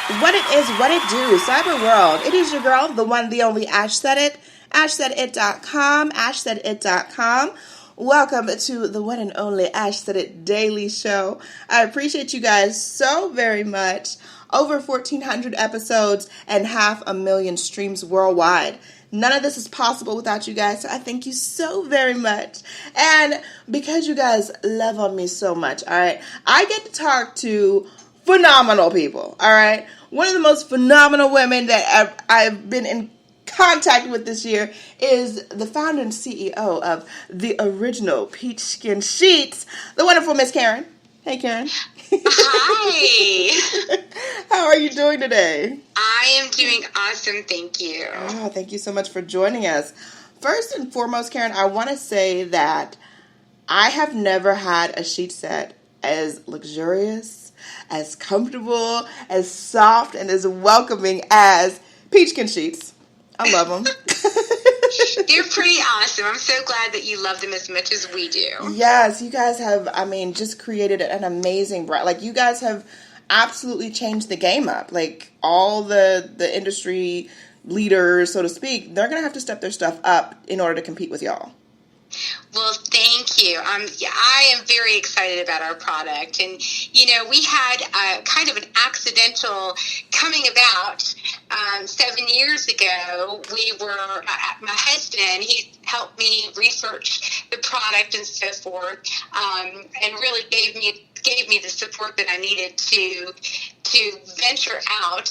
What it is, what it do, cyber world. It is your girl, the one, the only Ash said it. AshSaidIt.com. AshSaidIt.com. Welcome to the one and only Ash Said It Daily Show. I appreciate you guys so very much. Over 1,400 episodes and 500,000 streams worldwide. None of this is possible without you guys, so I thank you so very much. And because you guys love on me so much, all right, I get to talk to phenomenal people, all right? One of the most phenomenal women that I've been in contact with this year is the founder and CEO of the original Peachskin Sheets, the wonderful Miss Karen. Hey, Karen. Hi. How are you doing today? I am doing awesome, thank you. Oh, thank you so much for joining us. First and foremost, Karen, I want to say that I have never had a sheet set as luxurious, as comfortable, as soft, and as welcoming as Peachskin Sheets. I love them. They're pretty awesome. I'm so glad that you love them as much as we do. Yes, you guys have, just created an amazing brand. Like, you guys have absolutely changed the game up. Like, all the industry leaders, so to speak, they're going to have to step their stuff up in order to compete with y'all. Well, thank you. I am very excited about our product. And, we had kind of an accidental coming about 7 years ago. My husband, he helped me research the product and so forth, and really gave me the support that I needed to venture out,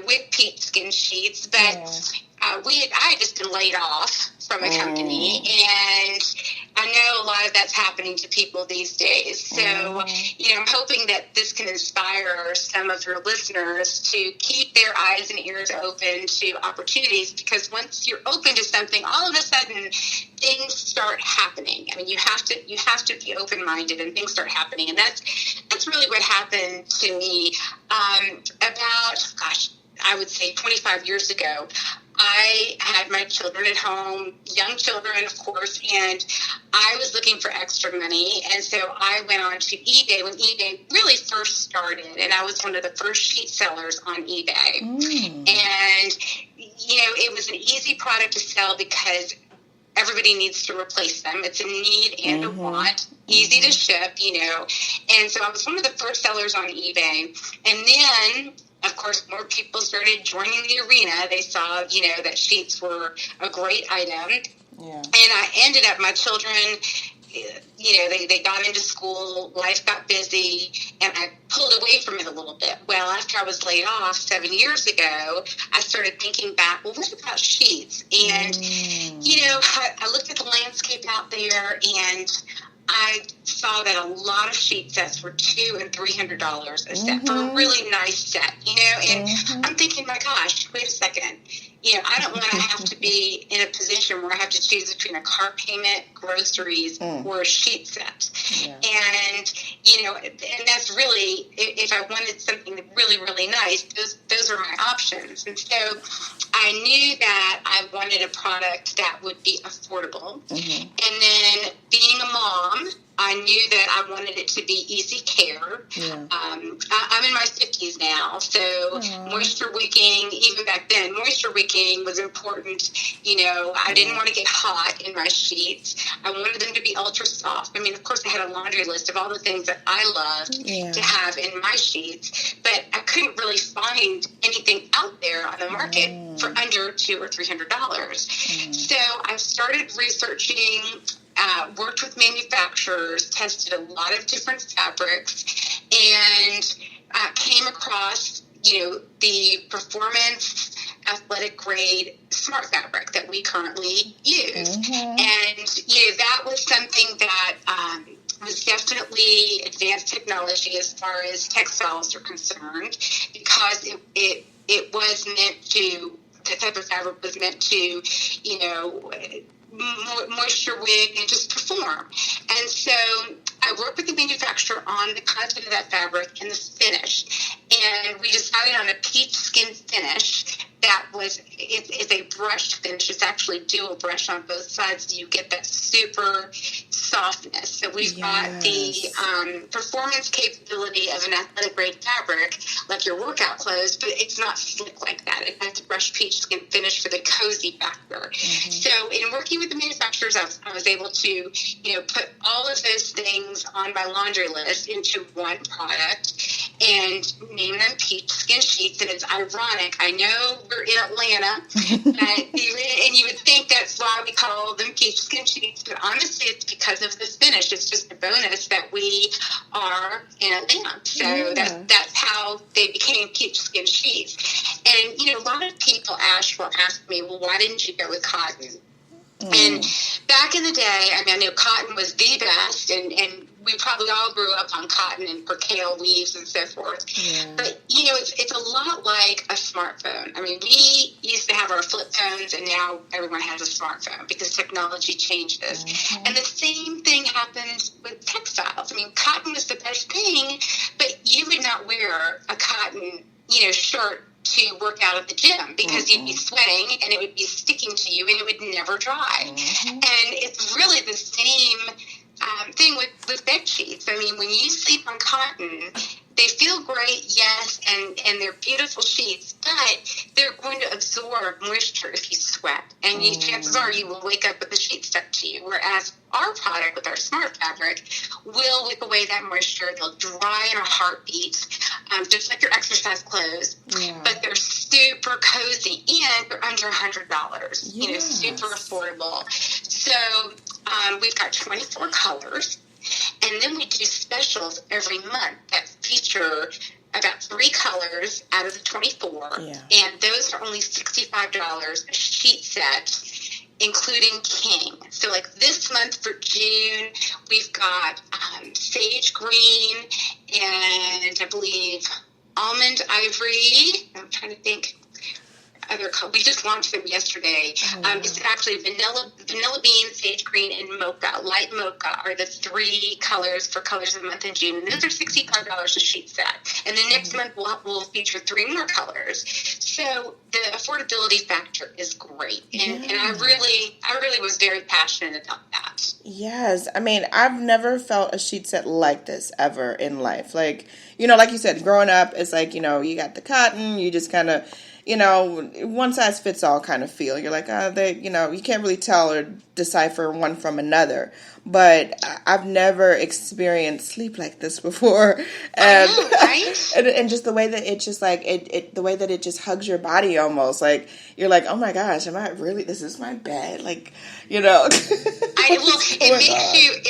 with PeachSkin Sheets. But I had just been laid off from a company, and I know a lot of that's happening to people these days. So, I'm hoping that this can inspire some of your listeners to keep their eyes and ears open to opportunities, because once you're open to something, all of a sudden things start happening. I mean, you have to be open-minded, and things start happening, and that's really what happened to me about, I would say 25 years ago. I had my children at home, young children, of course, and I was looking for extra money. And so I went on to eBay when eBay really first started, and I was one of the first sheet sellers on eBay. And, it was an easy product to sell because everybody needs to replace them. It's a need and a want, easy to ship, And so I was one of the first sellers on eBay. And then, of course, more people started joining the arena. They saw, that sheets were a great item. Yeah. And I ended up, my children, they got into school, life got busy, and I pulled away from it a little bit. Well, after I was laid off 7 years ago, I started thinking back, well, what about sheets? And, I looked at the landscape out there, and I saw that a lot of sheet sets were $200 and $300 a set for a really nice set, and I'm thinking, my gosh, wait a second. I don't want to have to be in a position where I have to choose between a car payment, groceries, or a sheet set. Yeah. And, and that's really, if I wanted something really, really nice, those are my options. And so I knew that I wanted a product that would be affordable. And then being a mom, I knew that I wanted it to be easy care. Yeah. I'm in my 50s now, so moisture wicking, even back then, moisture wicking was important. I didn't want to get hot in my sheets. I wanted them to be ultra soft. I mean, of course, I had a laundry list of all the things that I loved to have in my sheets, but I couldn't really find anything out there on the market for under $200 or $300. So I started researching, worked with manufacturers, tested a lot of different fabrics, and came across, the performance athletic grade smart fabric that we currently use. And, that was something that was definitely advanced technology as far as textiles are concerned, because it was meant to, that type of fabric was meant to, moisture wig and just perform. And so I worked with the manufacturer on the content of that fabric and the finish, and we decided on a peach skin finish that it's a brushed finish. It's actually dual brush on both sides, so you get that super softness. So we've got the performance capability of an athletic grade fabric, like your workout clothes, but it's not slick like that. It has a brushed peach skin finish for the cozy factor. So in working with the manufacturers, I was able to, put all of those things on my laundry list into one product and name them PeachSkin Sheets. And it's ironic. I know we're in Atlanta, and you would think that's why we call them PeachSkin Sheets, but honestly, it's because of the finish. It's just a bonus that we are in Atlanta. So that's how they became PeachSkin Sheets. And, a lot of people ask me, well, why didn't you go with cotton? And back in the day, I know cotton was the best, and we probably all grew up on cotton and percale weaves and so forth. But, it's a lot like a smartphone. We used to have our flip phones, and now everyone has a smartphone because technology changes. And the same thing happens with textiles. Cotton was the best thing, but you would not wear a cotton, shirt to work out at the gym because you'd be sweating and it would be sticking to you and it would never dry. And it's really the same thing with bed sheets. When you sleep on cotton, they feel great, yes, and they're beautiful sheets, but they're going to absorb moisture if you sweat. And chances are you will wake up with the sheet stuck to you, whereas our product with our Smart Fabric will wick away that moisture. They'll dry in a heartbeat, just like your exercise clothes, but they're super cozy, and they're under $100, super affordable. So we've got 24 colors. And then we do specials every month that feature about 3 colors out of the 24. And those are only $65 a sheet set, including king. So like this month for June, we've got sage green and I believe almond ivory. I'm trying to think. We just launched them yesterday. It's actually vanilla bean, sage green, and mocha. Light mocha are the 3 colors for colors of the month in June. And those are $65 a sheet set. And then next month we'll feature 3 more colors. So the affordability factor is great. And I really was very passionate about that. Yes. I've never felt a sheet set like this ever in life. Like you said, growing up, it's like, you got the cotton, you just kind of, one size fits all kind of feel. You're like, you can't really tell or decipher one from another. But I've never experienced sleep like this before. And, I know, right? and just the way that it just like, the way that it just hugs your body almost. Like, you're like, oh my gosh, this is my bed? Like, It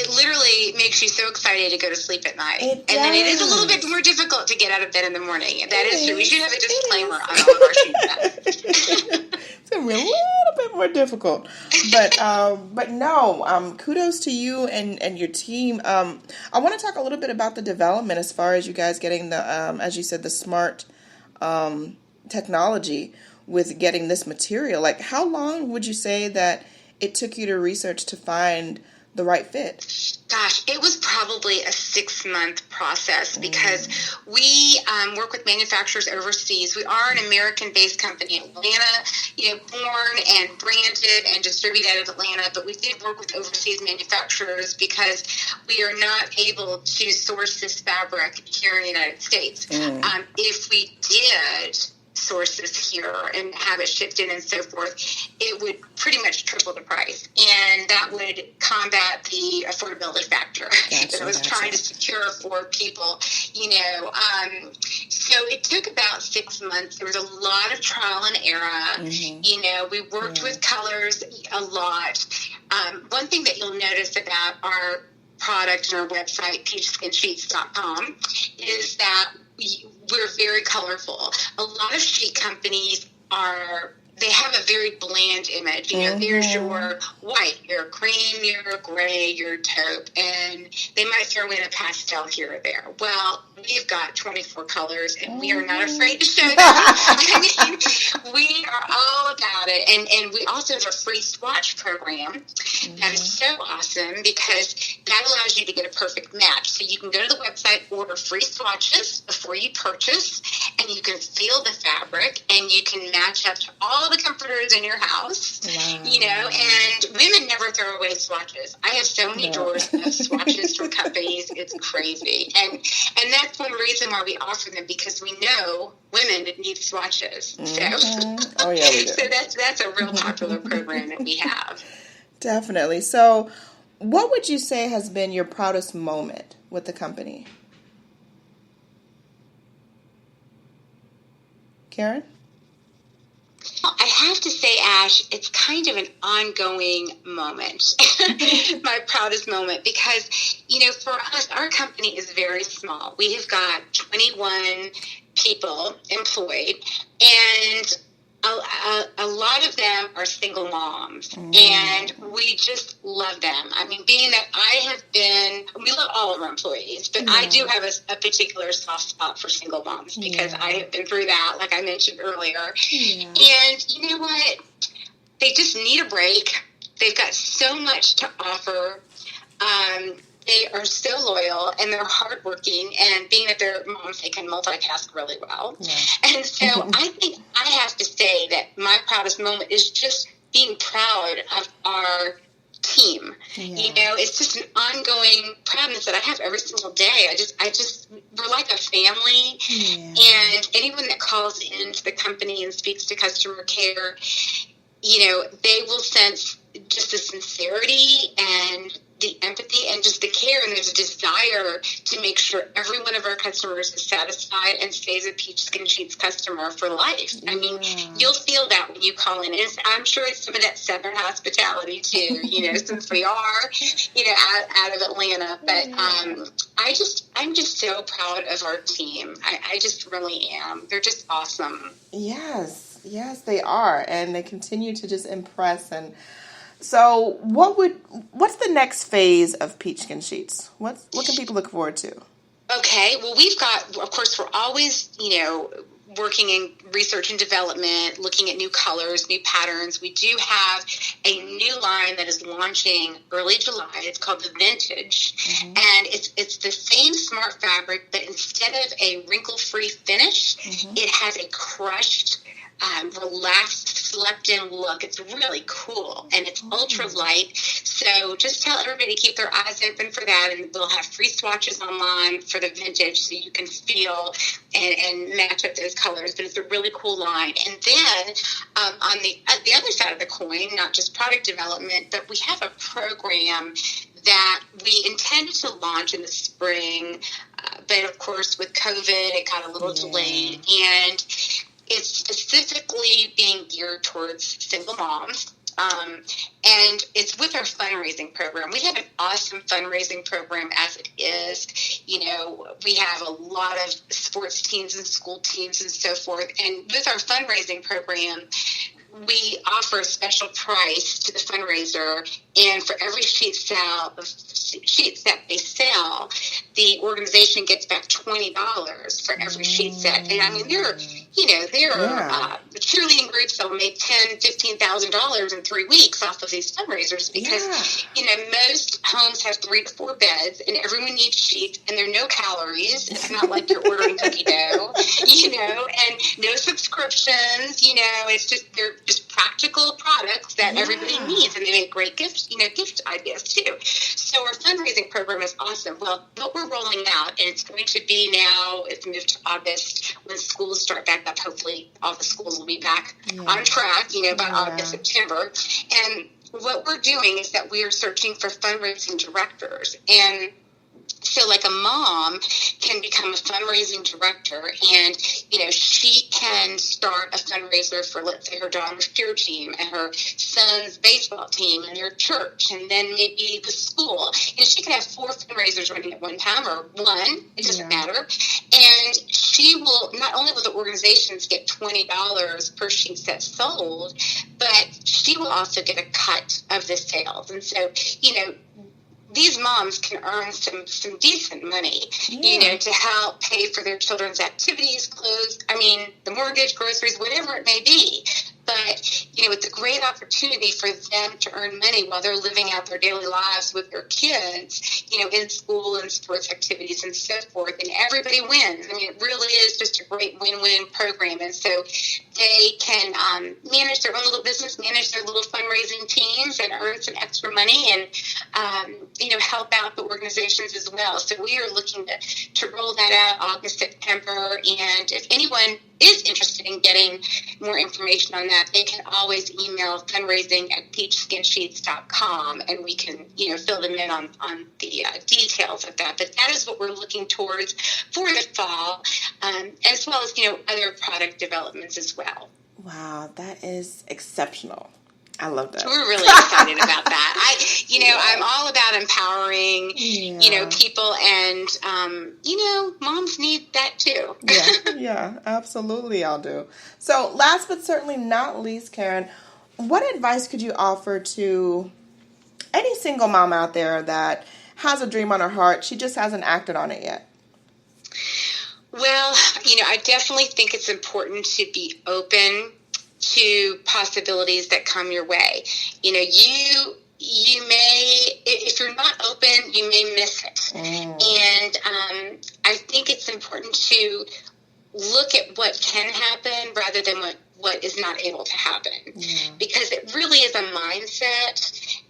literally makes you so excited to go to sleep at night. And then it is a little bit more difficult to get out of bed in the morning. That is true. We should have a disclaimer on all of our sheets. It's going to be a little bit more difficult. But no, kudos to you and your team. I want to talk a little bit about the development as far as you guys getting the, as you said, the smart technology with getting this material. Like, how long would you say that it took you to research to find the right fit? Gosh, it was probably a 6-month process because we work with manufacturers overseas. We are an American-based company, Atlanta, born and branded and distributed out of Atlanta, but we did work with overseas manufacturers because we are not able to source this fabric here in the United States. If we did source this here and have it shipped in and so forth, it would pretty much triple the price. And that would combat the affordability factor that I was trying to secure for people, So it took about 6 months. There was a lot of trial and error. We worked with colors a lot. One thing that you'll notice about our product and our website, PeachSkinSheets.com, is that we're very colorful. A lot of sheet companies they have a very bland image. There's your white, your cream, your gray, your taupe, and they might throw in a pastel here or there. Well, we've got 24 colors, and we are not afraid to show them. We are all about it. And we also have a free swatch program that is so awesome because that allows you to get a perfect match. So you can go to the website, order free swatches before you purchase, and you can feel the fabric, and you can match up to all the comforters in your house. Wow. And women never throw away swatches. I have so many drawers of swatches from companies. It's crazy. And that's one reason why we offer them, because we know women need swatches. Mm-hmm. Oh, yeah, we do. So that's a real popular program that we have. Definitely. So what would you say has been your proudest moment with the company? Karen? I have to say, Ash, it's kind of an ongoing moment, my proudest moment, because, for us, our company is very small. We have got 21 people employed, and a lot of them are single moms, and we just love them. I mean, being that we love all of our employees, but I do have a particular soft spot for single moms, because I have been through that, like I mentioned earlier. And you know what? They just need a break. They've got so much to offer. They are so loyal, and they're hardworking, and being that they're moms, they can multitask really well. And so I think I have to say that my proudest moment is just being proud of our team. It's just an ongoing proudness that I have every single day. We're like a family, and anyone that calls into the company and speaks to customer care, they will sense just the sincerity and the empathy and just the care, and there's a desire to make sure every one of our customers is satisfied and stays a PeachSkinSheets customer for life. I mean, you'll feel that when you call in. And I'm sure it's some of that Southern hospitality too, since we are, out of Atlanta. But I'm just so proud of our team. I just really am. They're just awesome. Yes, they are, and they continue to just impress. And so, what's the next phase of PeachSkinSheets? What can people look forward to? Okay, well, we've got, of course, we're always, working in research and development, looking at new colors, new patterns. We do have a new line that is launching early July. It's called the Vintage, and it's the same smart fabric, but instead of a wrinkle-free finish, it has a crushed, relaxed, slept-in look. It's really cool, and it's ultra light. So just tell everybody to keep their eyes open for that, and we'll have free swatches online for the Vintage, so you can feel and match up those colors. But it's a really cool line. And then on the other side of the coin, not just product development, but we have a program that we intended to launch in the spring, but of course with COVID, it got a little delayed, and it's specifically being geared towards single moms. And it's with our fundraising program. We have an awesome fundraising program as it is. We have a lot of sports teams and school teams and so forth. And with our fundraising program, we offer a special price to the fundraiser, and for every sheets that they sell, the organization gets back $20 for every sheet set. And I mean, there are cheerleading groups that will make $10,000-$15,000 in 3 weeks off of these fundraisers, because most homes have 3 to 4 beds, and everyone needs sheets, and there are no calories. It's not like you're ordering cookie dough, and no subscriptions. It's just they're just practical products that everybody needs, and they make great gift ideas too. So our fundraising program is awesome. Well, what we're rolling out, and it's going to be now, it's moved to August when schools start back up. Hopefully all the schools will be back on track, by August, September. And what we're doing is that we are searching for fundraising directors. And so like a mom can become a fundraising director, and, she can start a fundraiser for, let's say, her daughter's cheer team and her son's baseball team and their church, and then maybe the school. And she can have 4 fundraisers running at one time, or one, it doesn't matter. And she will, not only will the organizations get $20 per sheet set sold, but she will also get a cut of the sales. And so, these moms can earn some decent money, to help pay for their children's activities, clothes, the mortgage, groceries, whatever it may be. But, it's a great opportunity for them to earn money while they're living out their daily lives with their kids, in school and sports activities and so forth. And everybody wins. It really is just a great win-win program. And so they can manage their own little business, manage their little fundraising teams, and earn some extra money, and help out the organizations as well. So we are looking to roll that out August, September. And if anyone is interested in getting more information on that, they can always email fundraising@PeachSkinSheets.com, and we can fill them in on the details of that. But that is what we're looking towards for the fall, as well as other product developments as well. Wow, that is exceptional. I love that. We're really excited about that. I'm all about empowering, people, and moms need that too. Yeah, absolutely, I'll do. So, last but certainly not least, Karen, what advice could you offer to any single mom out there that has a dream on her heart, she just hasn't acted on it yet? Well, I definitely think it's important to be open to possibilities that come your way. You may, if you're not open, you may miss it. And I think it's important to look at what can happen rather than what is not able to happen. Because it really is a mindset.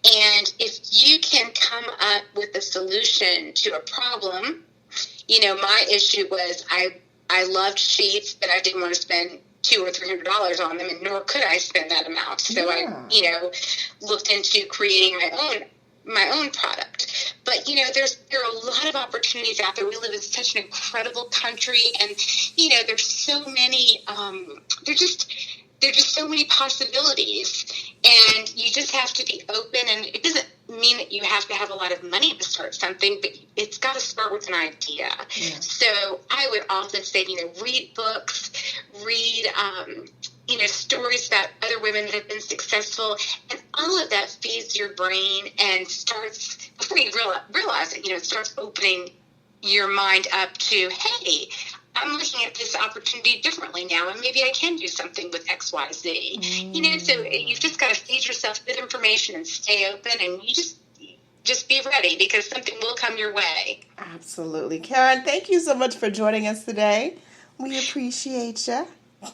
And if you can come up with a solution to a problem, my issue was I loved sheets, but I didn't want to spend $200 or $300 on them, and nor could I spend that amount. So I, looked into creating my own product. But there are a lot of opportunities out there. We live in such an incredible country, and there's so many. There's just so many possibilities, and you just have to be open. And it doesn't mean that you have to have a lot of money to start something, but it's got to start with an idea. So I would also say, read books, read, stories about other women that have been successful, and all of that feeds your brain and starts, before you realize it, it starts opening your mind up to, hey, I'm looking at this opportunity differently now, and maybe I can do something with X, Y, Z. So you've just got to feed yourself good information and stay open, and you just be ready, because something will come your way. Absolutely. Karen, thank you so much for joining us today. We appreciate you.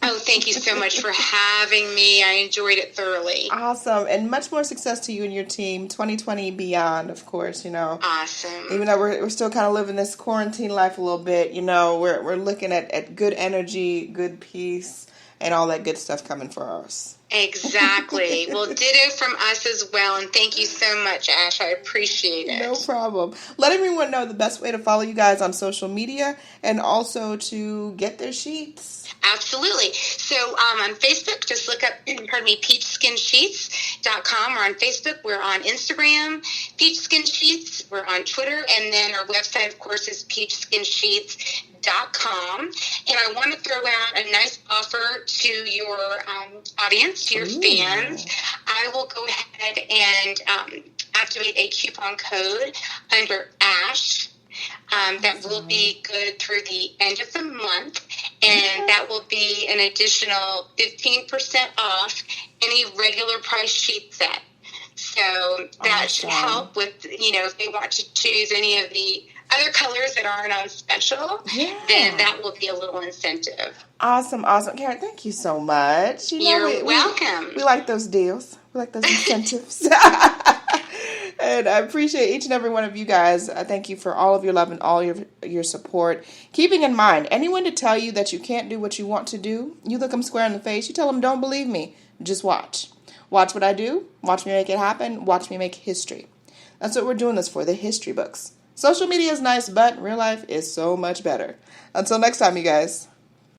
Oh, thank you so much for having me. I enjoyed it thoroughly. Awesome. And much more success to you and your team, 2020 beyond, of course, Awesome. Even though we're still kind of living this quarantine life a little bit, we're looking at good energy, good peace, and all that good stuff coming for us. Exactly. Well, ditto from us as well. And thank you so much, Ash. I appreciate it. No problem. Let everyone know the best way to follow you guys on social media and also to get their sheets. Absolutely. So on Facebook, just look up, PeachSkinSheets.com. We're on Facebook. We're on Instagram, PeachSkinSheets. We're on Twitter. And then our website, of course, is PeachSkinSheets.com. And I want to throw out a nice offer to your audience, to your fans. I will go ahead and activate a coupon code under ASH. That will be good through the end of the month, and that will be an additional 15% off any regular price sheet set. So that should help with, if they want to choose any of the other colors that aren't on special, then that will be a little incentive. Awesome. Karen, thank you so much. You're welcome. We like those deals. We like those incentives. And I appreciate each and every one of you guys. I thank you for all of your love and all your support. Keeping in mind, anyone to tell you that you can't do what you want to do, you look them square in the face, you tell them, don't believe me. Just watch. Watch what I do. Watch me make it happen. Watch me make history. That's what we're doing this for, the history books. Social media is nice, but real life is so much better. Until next time, you guys.